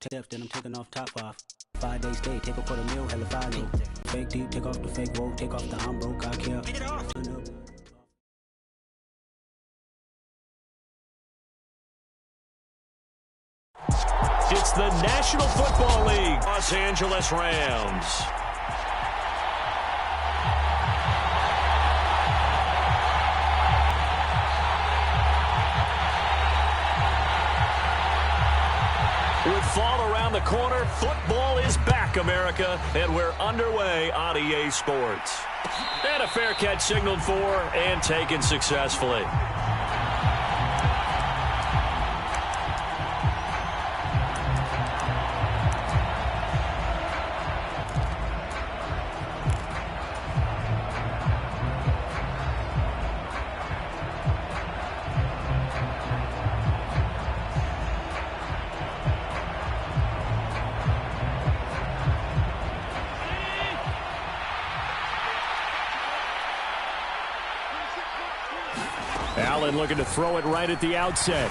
Steps, then I'm taking off top off. 5-day stay, take off for the meal, hella follow. Fake deep, take off the fake roll, take off the I'm broke, I care. Take it off. It's the National Football League, Los Angeles Rams. With fall around the corner, football is back, America, and we're underway on EA Sports. And a fair catch signaled for and taken successfully. Allen looking to throw it right at the outset.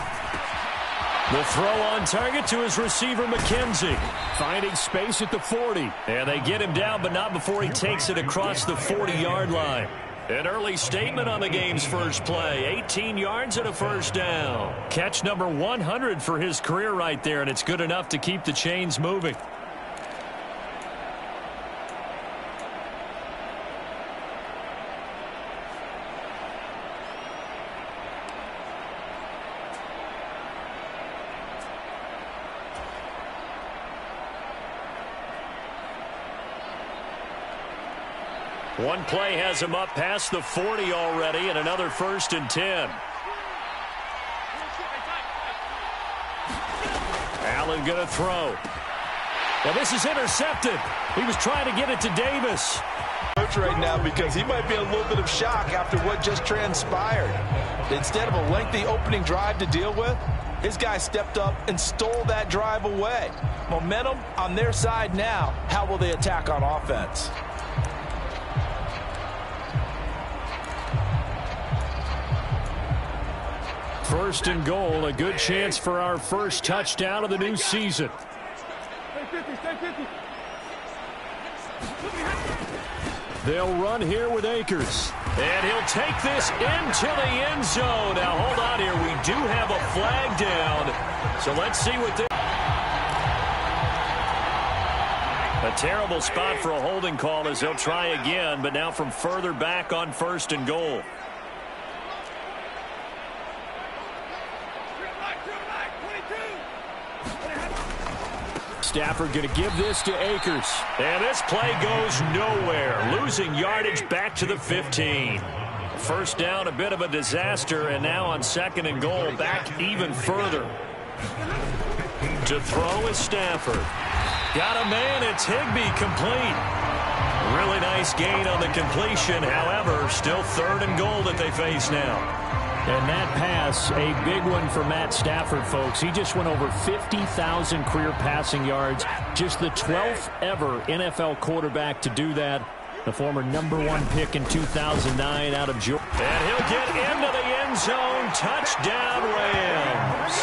The throw on target to his receiver, McKenzie. Finding space at the 40. And they get him down, but not before he takes it across the 40-yard line. An early statement on the game's first play. 18 yards and a first down. Catch number 100 for his career right there, and it's good enough to keep the chains moving. One play has him up past the 40 already, and another 1st and 10. Allen going to throw. Well, this is intercepted. He was trying to get it to Davis. Right now, because he might be in a little bit of shock after what just transpired. Instead of a lengthy opening drive to deal with, his guy stepped up and stole that drive away. Momentum on their side now. How will they attack on offense? First and goal, a good chance for our first touchdown of the new season. They'll run here with Akers. And he'll take this into the end zone. Now, hold on here. We do have a flag down. So let's see what this... A terrible spot for a holding call as they'll try again, but now from further back on 1st and goal. Stafford going to give this to Akers. And this play goes nowhere. Losing yardage back to the 15. First down, a bit of a disaster, and now on 2nd and goal, back even further. To throw is Stafford. Got a man, it's Higbee, complete. Really nice gain on the completion. However, still 3rd and goal that they face now. And that pass, a big one for Matt Stafford, folks. He just went over 50,000 career passing yards. Just the 12th ever NFL quarterback to do that. The former #1 pick in 2009 out of Georgia. And he'll get into the end zone. Touchdown, Rams.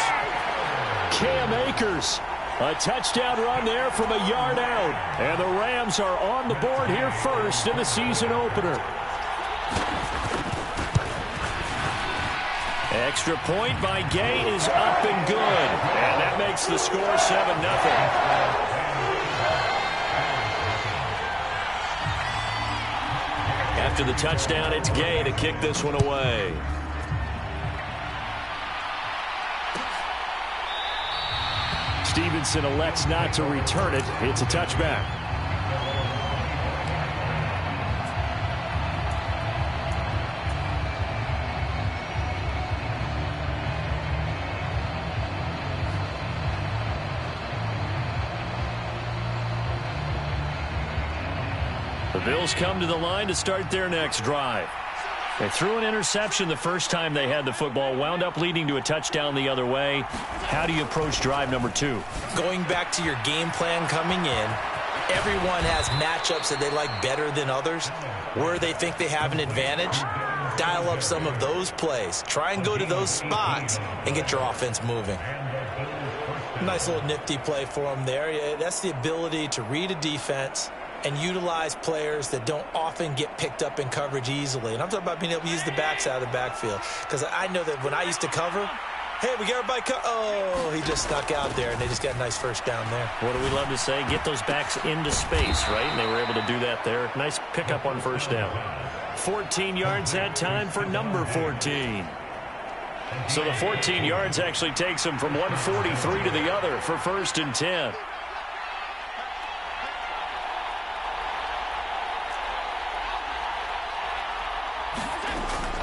Cam Akers. A touchdown run there from a yard out. And the Rams are on the board here first in the season opener. Extra point by Gay is up and good. And that makes the score 7-0. After the touchdown, it's Gay to kick this one away. Stevenson elects not to return it. It's a touchback. The Bills come to the line to start their next drive. They threw an interception the first time they had the football, wound up leading to a touchdown the other way. How do you approach drive number 2? Going back to your game plan coming in, everyone has matchups that they like better than others. Where they think they have an advantage, dial up some of those plays. Try and go to those spots and get your offense moving. Nice little nifty play for him there. That's the ability to read a defense and utilize players that don't often get picked up in coverage easily. And I'm talking about being able to use the backs out of the backfield. Because I know that when I used to cover, hey, we got everybody oh, he just snuck out there, and they just got a nice first down there. What do we love to say? Get those backs into space, right? And they were able to do that there. Nice pickup on first down. 14 yards that time for number 14. So the 14 yards actually takes him from 143 to the other for 1st and 10.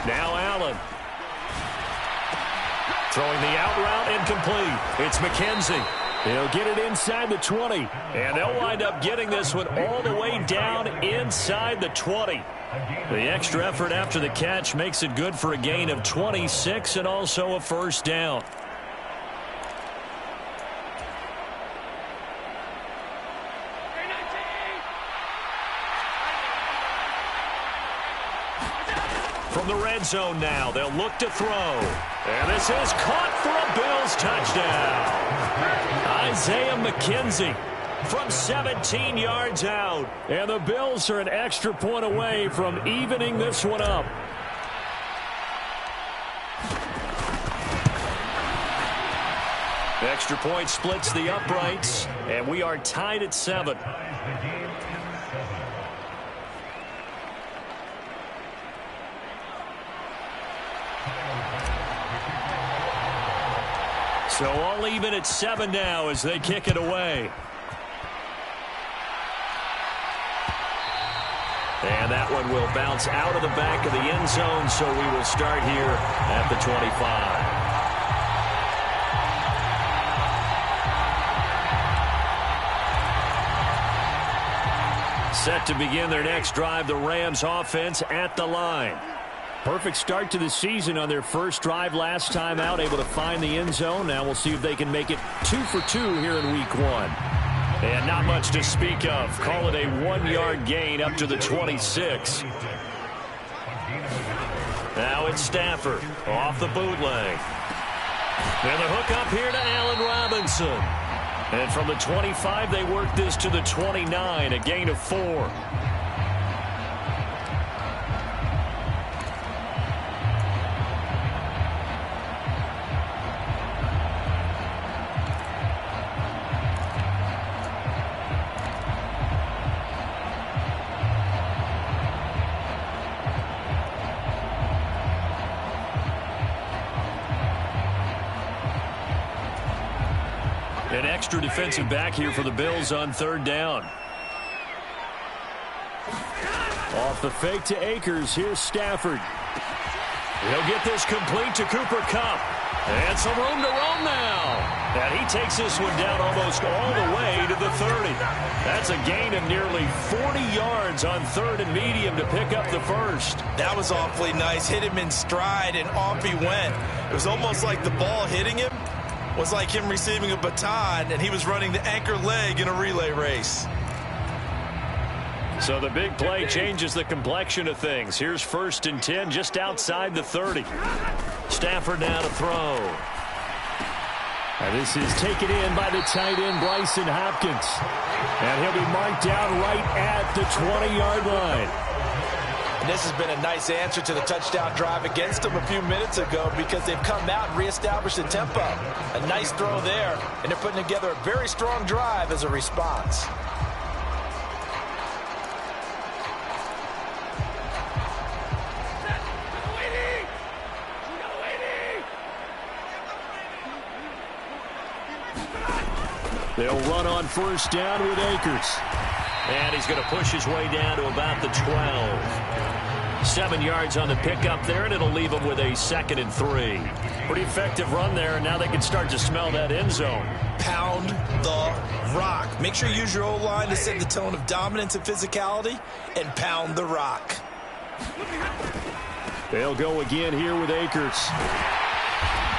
Now Allen. Throwing the out route incomplete. It's McKenzie. He'll get it inside the 20. And they'll wind up getting this one all the way down inside the 20. The extra effort after the catch makes it good for a gain of 26 and also a first down. From the red zone now, they'll look to throw. And this is caught for a Bills touchdown. Isaiah McKenzie from 17 yards out. And the Bills are an extra point away from evening this one up. Extra point splits the uprights, and we are tied at 7. So all even at 7 now as they kick it away. And that one will bounce out of the back of the end zone, so we will start here at the 25. Set to begin their next drive, the Rams offense at the line. Perfect start to the season on their first drive last time out, able to find the end zone. Now we'll see if they can make it 2 for 2 here in week 1. And not much to speak of. Call it a 1-yard gain up to the 26. Now it's Stafford off the bootleg. And the hook up here to Allen Robinson. And from the 25, they work this to the 29, a gain of 4. An extra defensive back here for the Bills on 3rd down. Off the fake to Akers. Here's Stafford. He'll get this complete to Cooper Kupp. And some room to roam now. And he takes this one down almost all the way to the 30. That's a gain of nearly 40 yards on 3rd and medium to pick up the first. That was awfully nice. Hit him in stride, and off he went. It was almost like the ball hitting him was like him receiving a baton, and he was running the anchor leg in a relay race. So the big play changes the complexion of things. Here's 1st and 10 just outside the 30. Stafford now to throw. And this is taken in by the tight end, Bryson Hopkins. And he'll be marked down right at the 20-yard line. And this has been a nice answer to the touchdown drive against them a few minutes ago because they've come out and reestablished the tempo. A nice throw there, and they're putting together a very strong drive as a response. They'll run on 1st down with Akers. And he's going to push his way down to about the 12. 7 yards on the pickup there, and it'll leave him with a 2nd and 3. Pretty effective run there, and now they can start to smell that end zone. Pound the rock. Make sure you use your O-line to set the tone of dominance and physicality, and pound the rock. They'll go again here with Akers.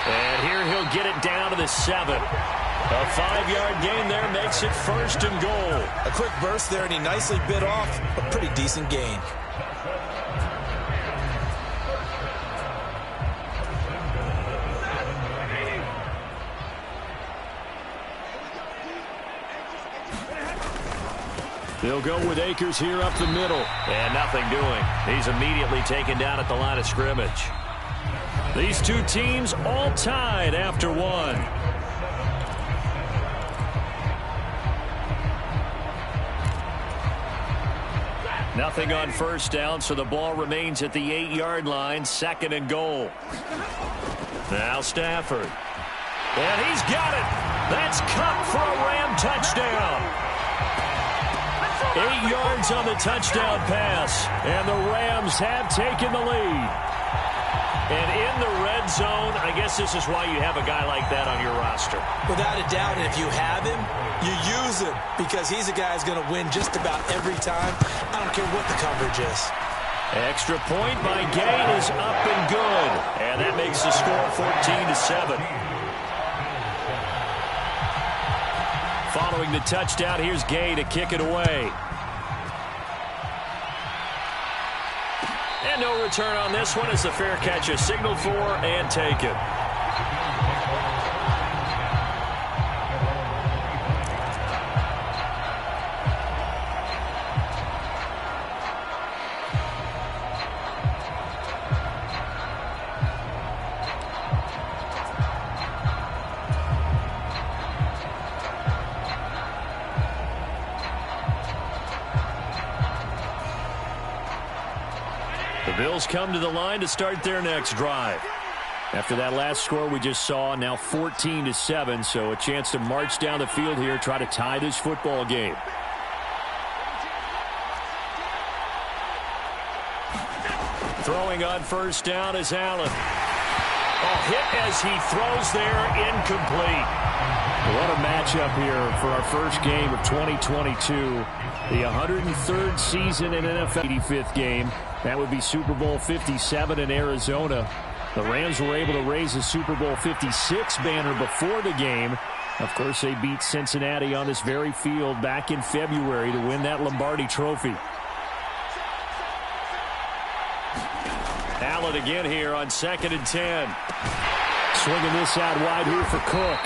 And here he'll get it down to the 7. A 5-yard gain there makes it 1st and goal. A quick burst there, and he nicely bit off a pretty decent gain. They'll go with Akers here up the middle. And nothing doing. He's immediately taken down at the line of scrimmage. These two teams all tied after one. Nothing on first down, so the ball remains at the 8-yard line, 2nd and goal. Now Stafford. And he's got it. That's caught for a Ram touchdown. 8 yards on the touchdown pass, and the Rams have taken the lead. And in the red zone, I guess this is why you have a guy like that on your roster. Without a doubt, and if you have him, you use him because he's a guy who's going to win just about every time. I don't care what the coverage is. Extra point by Gay is up and good. And that makes the score 14-7. Following the touchdown, here's Gay to kick it away. And no return on this one as the fair catch is signaled for and taken. Bills come to the line to start their next drive. After that last score we just saw, now 14-7, so a chance to march down the field here, try to tie this football game. Throwing on first down is Allen. Hit as he throws there, incomplete. What a matchup here for our first game of 2022. The 103rd season in NFL. 85th game. That would be Super Bowl 57 in Arizona. The Rams were able to raise a Super Bowl 56 banner before the game. Of course, they beat Cincinnati on this very field back in February to win that Lombardi trophy. Allen again here on 2nd and 10. Swinging this out wide here for Cook.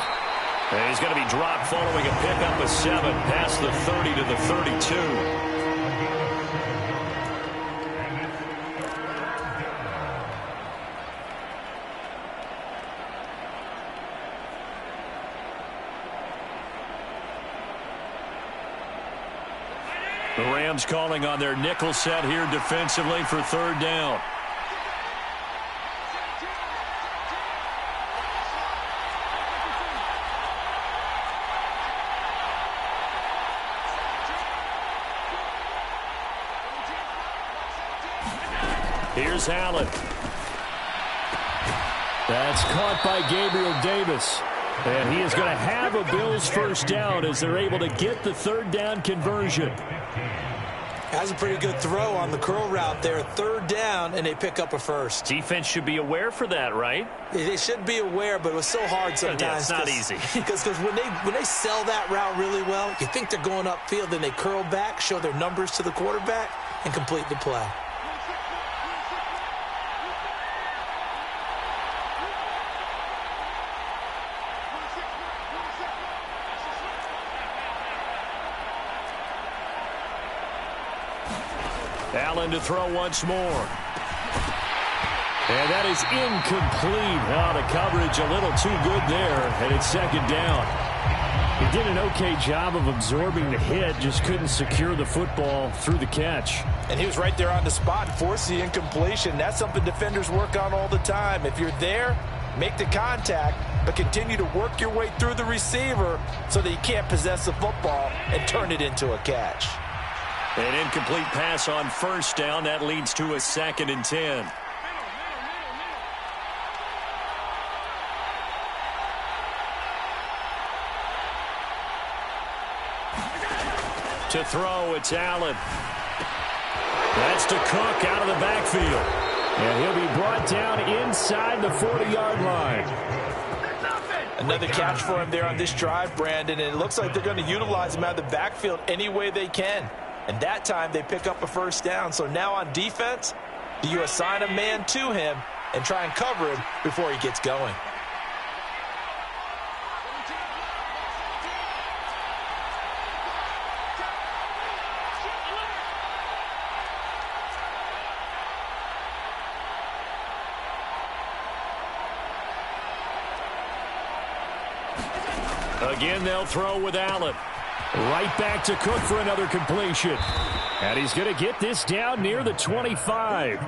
And he's going to be dropped following a pickup of 7 past the 30 to the 32. The Rams calling on their nickel set here defensively for 3rd down. Here's Allen. That's caught by Gabriel Davis. And he is going to have a Bills first down as they're able to get the 3rd down conversion. Has a pretty good throw on the curl route there. 3rd down, and they pick up a first. Defense should be aware for that, right? They should be aware, but it was so hard sometimes. Yeah, it's not easy. Because when they sell that route really well, you think they're going upfield, then they curl back, show their numbers to the quarterback, and complete the play. Allen to throw once more. And that is incomplete. The coverage a little too good there, and it's 2nd down. He did an okay job of absorbing the hit, just couldn't secure the football through the catch. And he was right there on the spot and forced the incompletion. That's something defenders work on all the time. If you're there, make the contact, but continue to work your way through the receiver so that you can't possess the football and turn it into a catch. An incomplete pass on first down. That leads to a 2nd and 10. To throw, it's Allen. That's to Cook out of the backfield. And he'll be brought down inside the 40-yard line. Another catch for him there on this drive, Brandon, and it looks like they're going to utilize him out of the backfield any way they can. And that time they pick up a first down. So now on defense, do you assign a man to him and try and cover him before he gets going? Again, they'll throw with Allen. Right back to Cook for another completion. And he's going to get this down near the 25.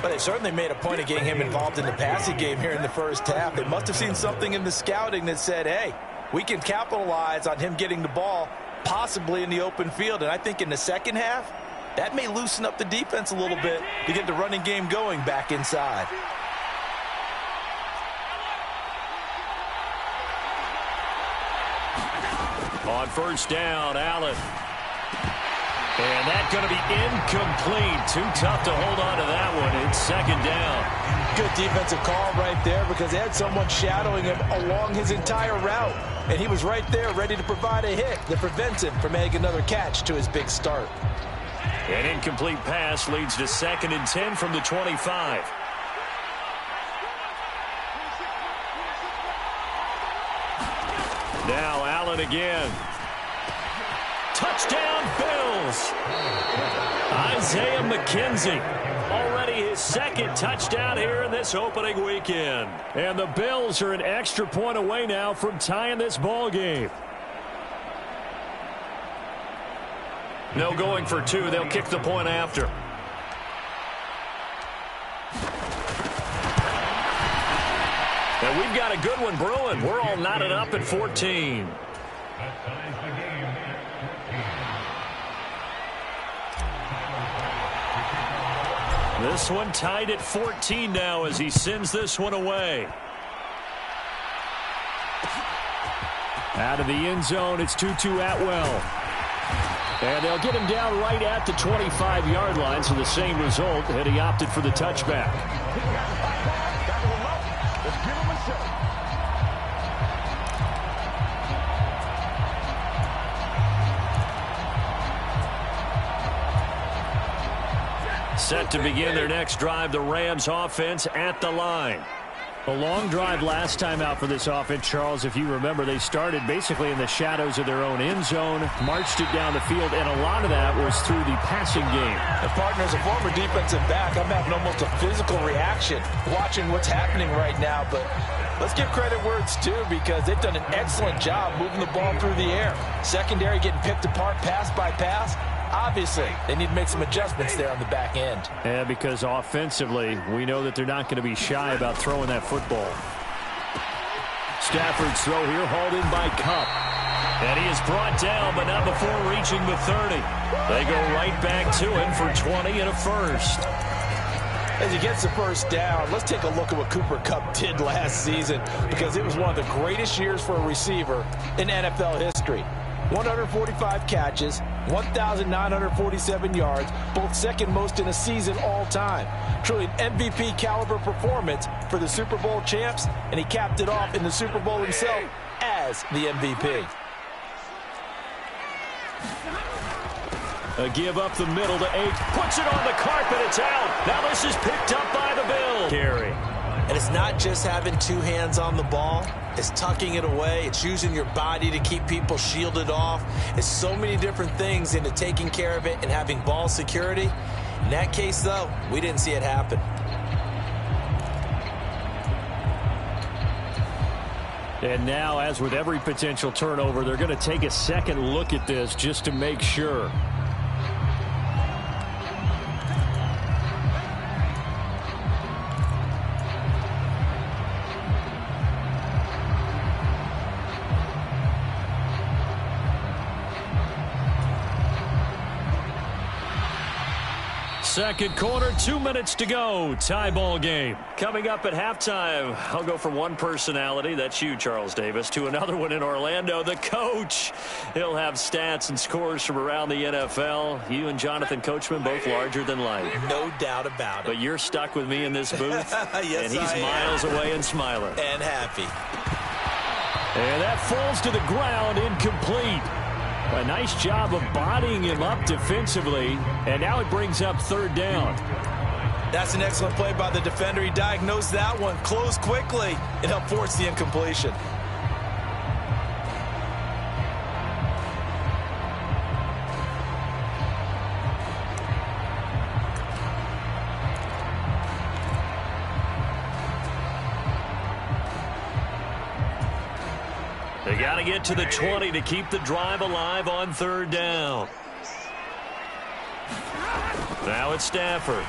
But they certainly made a point of getting him involved in the passing game here in the first half. They must have seen something in the scouting that said, hey, we can capitalize on him getting the ball possibly in the open field. And I think in the second half, that may loosen up the defense a little bit to get the running game going back inside. On first down, Allen. And that's going to be incomplete. Too tough to hold on to that one. It's second down. Good defensive call right there because they had someone shadowing him along his entire route. And he was right there ready to provide a hit that prevents him from making another catch to his big start. An incomplete pass leads to 2nd and 10 from the 25. Now Allen again. Touchdown, Bills. Isaiah McKenzie. Already his 2nd touchdown here in this opening weekend. And the Bills are an extra point away now from tying this ball game. No going for 2. They'll kick the point after. And we've got a good one brewing. We're all knotted up at 14. This one tied at 14 now as he sends this one away. Out of the end zone, it's Tutu Atwell. And they'll get him down right at the 25-yard line, so the same result, and he opted for the touchback. Set to begin their next drive, the Rams offense at the line. A long drive last time out for this offense, Charles. If you remember, they started basically in the shadows of their own end zone, marched it down the field, and a lot of that was through the passing game. The partner is a former defensive back. I'm having almost a physical reaction watching what's happening right now, but let's give credit where it's due because they've done an excellent job moving the ball through the air. Secondary getting picked apart pass by pass. Obviously, they need to make some adjustments there on the back end. Yeah, because offensively, we know that they're not going to be shy about throwing that football. Stafford's throw here hauled in by Kupp. And he is brought down, but not before reaching the 30. They go right back to him for 20 and a first. As he gets the first down, let's take a look at what Cooper Kupp did last season because it was one of the greatest years for a receiver in NFL history. 145 catches, 1,947 yards, both second most in a season all time. Truly an MVP caliber performance for the Super Bowl champs, and he capped it off in the Super Bowl himself as the MVP. A give up the middle to 8. Puts it on the carpet. It's out. Now this is picked up by the Bills. Carry. And it's not just having two hands on the ball. It's tucking it away. It's using your body to keep people shielded off. It's so many different things into taking care of it and having ball security. In that case, though, we didn't see it happen. And now, as with every potential turnover, they're going to take a second look at this just to make sure. Second quarter, 2 minutes to go. Tie ball game. Coming up at halftime, I'll go from one personality, that's you, Charles Davis, to another one in Orlando, the coach. He'll have stats and scores from around the NFL. You and Jonathan Coachman both larger than life. No doubt about it. But you're stuck with me in this booth. Yes, and he's miles away and smiling. And happy. And that falls to the ground, incomplete. A nice job of bodying him up defensively, and now it brings up third down. That's an excellent play by the defender. He diagnosed that one, closed quickly, and helped force the incompletion. They got to get to the 20 to keep the drive alive on third down. Now it's Stafford.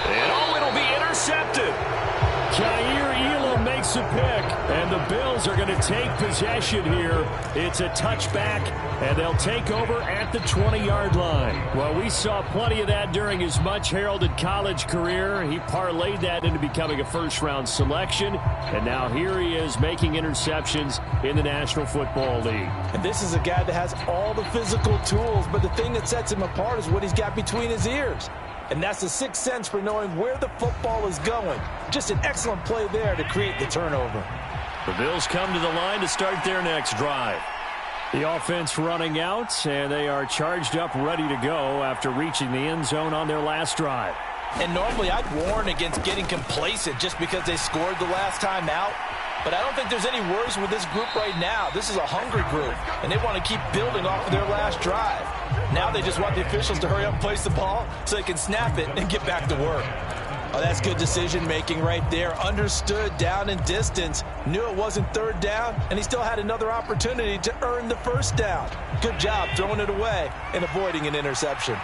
And it'll be intercepted. Jair Elam makes a pick, and the Bills are going to take possession here. It's a touchback, and they'll take over at the 20-yard line. Well, we saw plenty of that during his much-heralded college career. He parlayed that into becoming a first-round selection, and now here he is making interceptions in the National Football League. And this is a guy that has all the physical tools, but the thing that sets him apart is what he's got between his ears. And that's the sixth sense for knowing where the football is going. Just an excellent play there to create the turnover. The Bills come to the line to start their next drive. The offense running out, and they are charged up, ready to go after reaching the end zone on their last drive. And normally I'd warn against getting complacent just because they scored the last time out. But I don't think there's any worries with this group right now. This is a hungry group, and they want to keep building off of their last drive. Now they just want the officials to hurry up and place the ball so they can snap it and get back to work. Oh, that's good decision-making right there. Understood down and distance. Knew it wasn't third down, and he still had another opportunity to earn the first down. Good job throwing it away and avoiding an interception.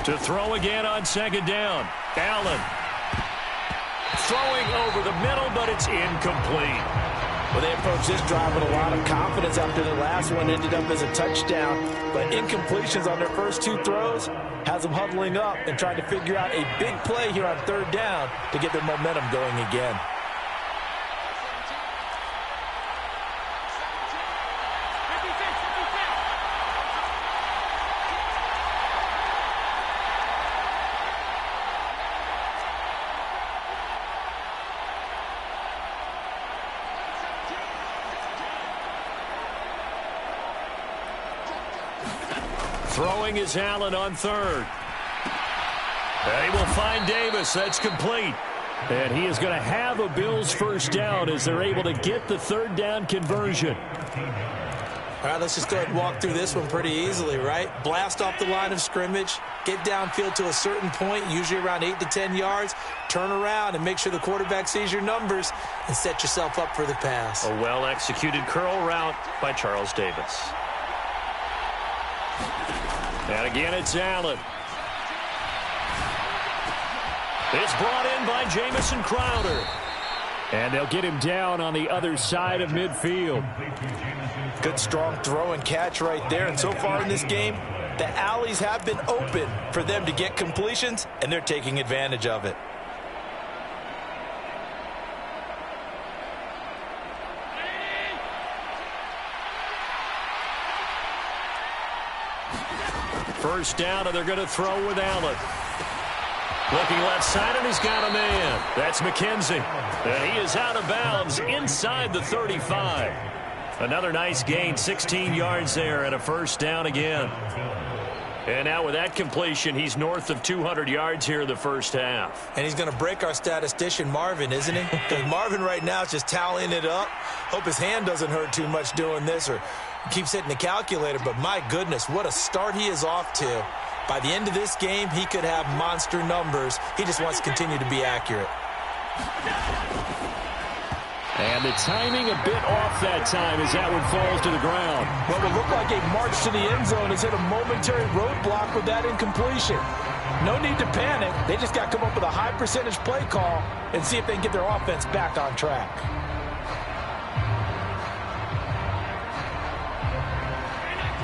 To throw again on second down. Allen. Throwing over the middle, but it's incomplete. Well, they approached this drive with a lot of confidence after the last one ended up as a touchdown. But incompletions on their first two throws has them huddling up and trying to figure out a big play here on third down to get their momentum going again. Throwing is Allen on third. And he will find Davis. That's complete. And he is going to have a Bills first down as they're able to get the third down conversion. All right, let's just go ahead and walk through this one pretty easily, right? Blast off the line of scrimmage, get downfield to a certain point, usually around 8 to 10 yards, turn around and make sure the quarterback sees your numbers and set yourself up for the pass. A well-executed curl route by Charles Davis. And again, it's Allen. It's brought in by Jamison Crowder. And they'll get him down on the other side of midfield. Good, strong throw and catch right there. And so far in this game, the alleys have been open for them to get completions, and they're taking advantage of it. First down, and they're going to throw with Allen. Looking left side, and he's got a man. That's McKenzie. And he is out of bounds inside the 35. Another nice gain, 16 yards there, and a first down again. And now with that completion, he's north of 200 yards here in the first half. And he's going to break our statistician, Marvin, isn't he? Because Marvin right now is just tallying it up. Hope his hand doesn't hurt too much doing this or keeps hitting the calculator. But my goodness, what a start he is off to. By the end of this game, he could have monster numbers. He just wants to continue to be accurate. And the timing a bit off that time as that one falls to the ground. What would look like a march to the end zone has hit a momentary roadblock with that incompletion. No need to panic. They just got to come up with a high percentage play call and see if they can get their offense back on track.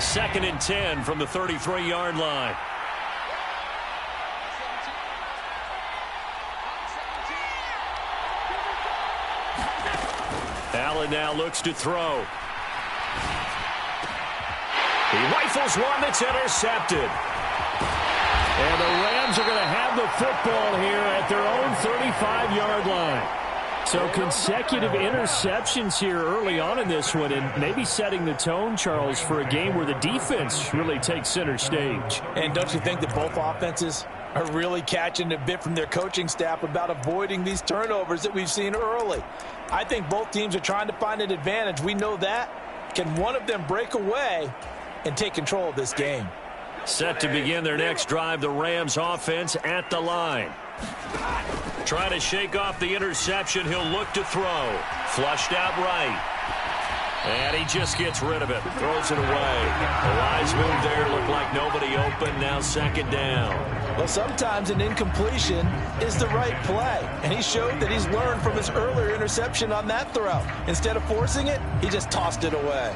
Second and 10 from the 33-yard line. Allen now looks to throw. He rifles one that's intercepted. And the Rams are going to have the football here at their own 35-yard line. So consecutive interceptions here early on in this one, and maybe setting the tone, Charles, for a game where the defense really takes center stage. And don't you think that both offenses are really catching a bit from their coaching staff about avoiding these turnovers that we've seen early? I think both teams are trying to find an advantage. We know that. Can one of them break away and take control of this game? Set to begin their next drive, the Rams offense at the line. Trying to shake off the interception. He'll look to throw. Flushed out right. And he just gets rid of it. Throws it away. A wise move there. Looked like nobody open. Now second down. Well, sometimes an incompletion is the right play. And he showed that he's learned from his earlier interception on that throw. Instead of forcing it, he just tossed it away.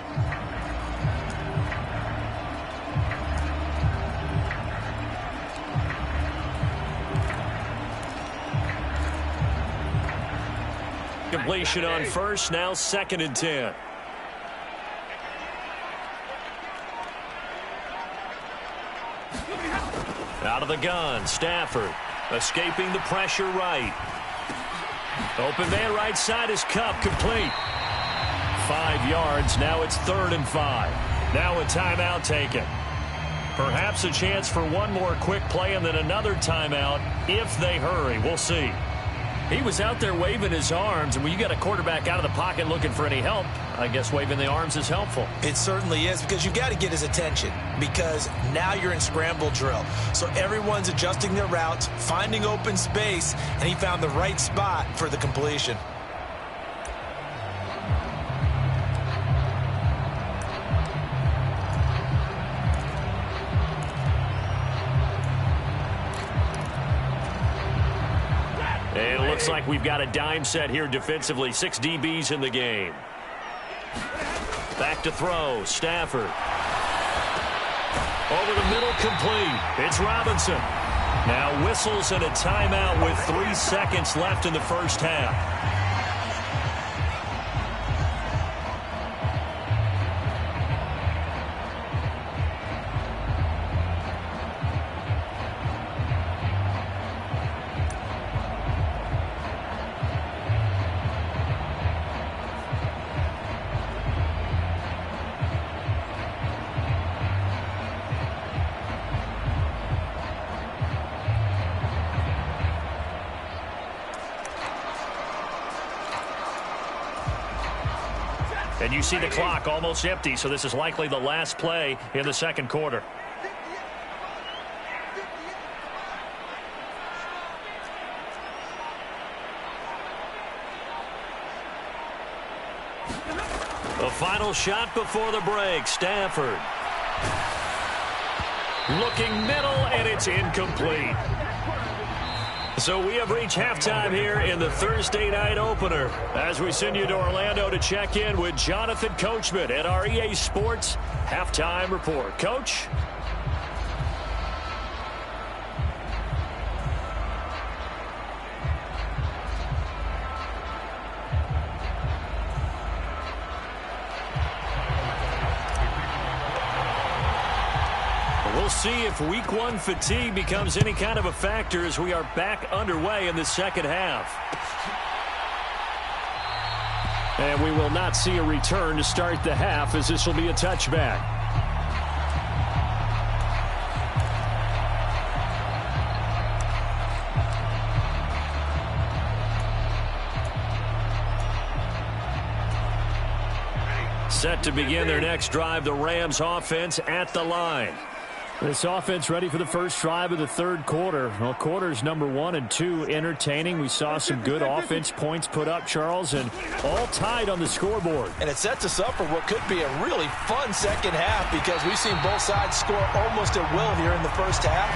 Completion on first. Now second and 10. Out of the gun, Stafford escaping the pressure right. Open man right side is Cup, complete. 5 yards, now it's 3rd and 5. Now a timeout taken. Perhaps a chance for one more quick play and then another timeout if they hurry. We'll see. He was out there waving his arms, and when you got a quarterback out of the pocket looking for any help, I guess waving the arms is helpful. It certainly is, because you got to get his attention, because now you're in scramble drill. So everyone's adjusting their routes, finding open space, and he found the right spot for the completion. And it looks like we've got a dime set here defensively. 6 DBs in the game. Back to throw. Stafford. Over the middle, complete. It's Robinson. Now whistles and a timeout with 3 seconds left in the first half. And you see the clock almost empty, so this is likely the last play in the second quarter. The final shot before the break. Stafford. Looking middle, and it's incomplete. So we have reached halftime here in the Thursday night opener as we send you to Orlando to check in with Jonathan Coachman at our EA Sports Halftime Report. Coach? We'll see if week 1 fatigue becomes any kind of a factor as we are back underway in the second half. And we will not see a return to start the half, as this will be a touchback. Set to begin their next drive, the Rams offense at the line. This offense ready for the first drive of the third quarter. Well, quarters number 1 and 2 entertaining. We saw some good offense points put up, Charles, and all tied on the scoreboard. And it sets us up for what could be a really fun second half, because we've seen both sides score almost at will here in the first half.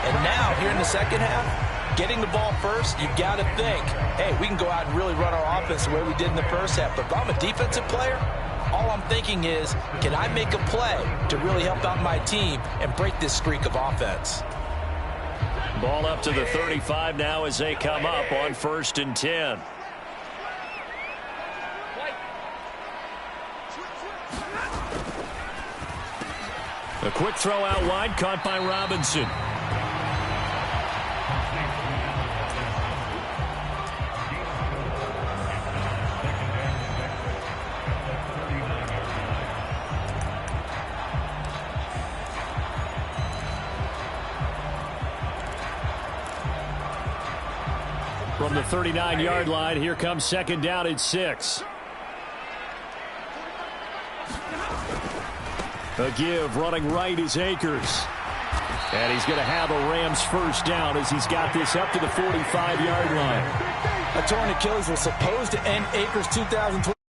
And now, here in the second half, getting the ball first, you've got to think, hey, we can go out and really run our offense the way we did in the first half. But if I'm a defensive player, all I'm thinking is, can I make a play to really help out my team and break this streak of offense? Ball up to the 35 now as they come up on 1st and 10. A quick throw out wide, caught by Robinson. From the 39-yard line, here comes second down at 6. A give, running right is Akers. And he's going to have a Rams first down as he's got this up to the 45-yard line. A torn Achilles was supposed to end Akers' 2020.